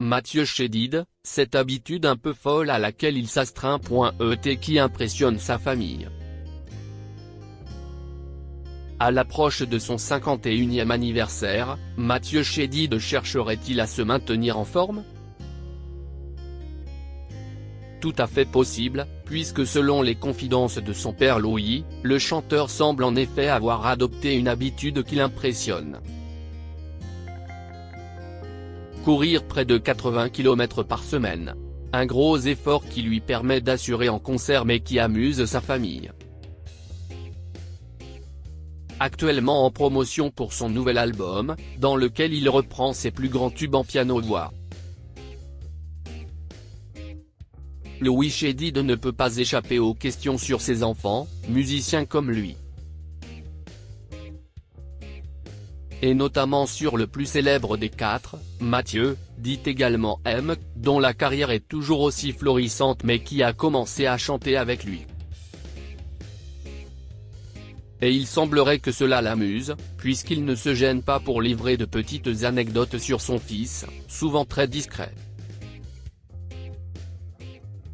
Mathieu Chédid, cette habitude un peu folle à laquelle il s'astreint. Qui impressionne sa famille. À l'approche de son 51e anniversaire, Mathieu Chédid chercherait-il à se maintenir en forme? Tout à fait possible, puisque selon les confidences de son père Louis, le chanteur semble en effet avoir adopté une habitude qui l'impressionne. Courir près de 80 km par semaine. Un gros effort qui lui permet d'assurer en concert mais qui amuse sa famille. Actuellement en promotion pour son nouvel album, dans lequel il reprend ses plus grands tubes en piano-voix. Louis Chédid ne peut pas échapper aux questions sur ses enfants, musiciens comme lui. Et notamment sur le plus célèbre des quatre, Mathieu, dit également M, dont la carrière est toujours aussi florissante mais qui a commencé à chanter avec lui. Et il semblerait que cela l'amuse, puisqu'il ne se gêne pas pour livrer de petites anecdotes sur son fils, souvent très discrets.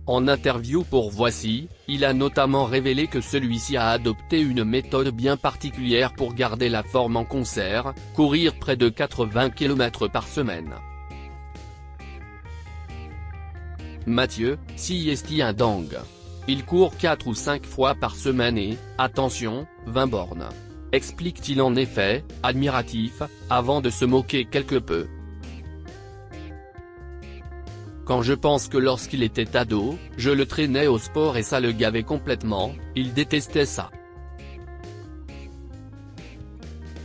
En interview pour Voici, il a notamment révélé que celui-ci a adopté une méthode bien particulière pour garder la forme en concert, courir près de 80 km par semaine. Mathieu, si est un dingue. Il court 4 ou 5 fois par semaine et, attention, 20 bornes. Explique-t-il en effet, admiratif, avant de se moquer quelque peu. Quand je pense que lorsqu'il était ado, je le traînais au sport et ça le gavait complètement, il détestait ça.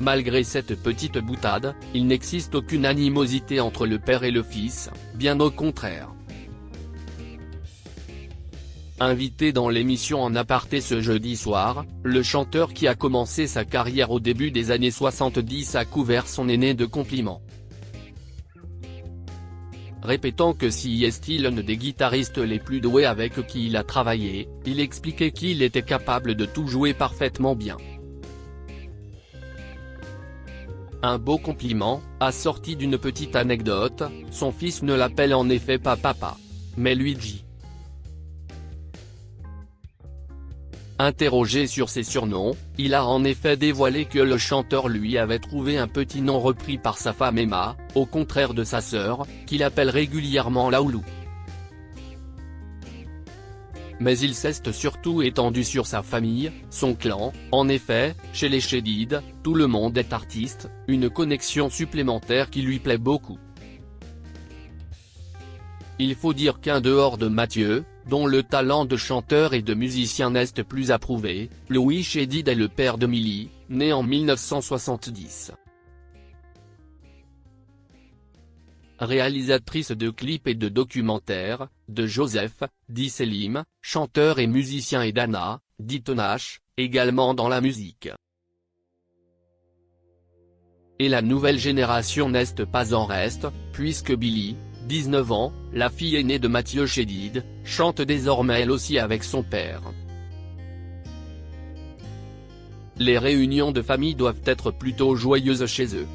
Malgré cette petite boutade, il n'existe aucune animosité entre le père et le fils, bien au contraire. Invité dans l'émission En Aparté ce jeudi soir, le chanteur qui a commencé sa carrière au début des années 70 a couvert son aîné de compliments. Répétant que si est l'un des guitaristes les plus doués avec qui il a travaillé, il expliquait qu'il était capable de tout jouer parfaitement bien. Un beau compliment, assorti d'une petite anecdote, son fils ne l'appelle en effet pas papa, mais Luigi. Interrogé sur ses surnoms, il a en effet dévoilé que le chanteur lui avait trouvé un petit nom repris par sa femme Emma, au contraire de sa sœur, qu'il appelle régulièrement Laoulou. Mais il s'est surtout étendu sur sa famille, son clan. En effet, chez les Chédid, tout le monde est artiste, une connexion supplémentaire qui lui plaît beaucoup. Il faut dire qu'en dehors de Mathieu, dont le talent de chanteur et de musicien n'est plus approuvé, Louis Chédid est le père de Milly, né en 1970. Réalisatrice de clips et de documentaires, de Joseph, dit Selim, chanteur et musicien et d'Anna, dit Tenache, également dans la musique. Et la nouvelle génération n'est pas en reste, puisque Billy, 19 ans, la fille aînée de Mathieu Chédid, chante désormais elle aussi avec son père. Les réunions de famille doivent être plutôt joyeuses chez eux.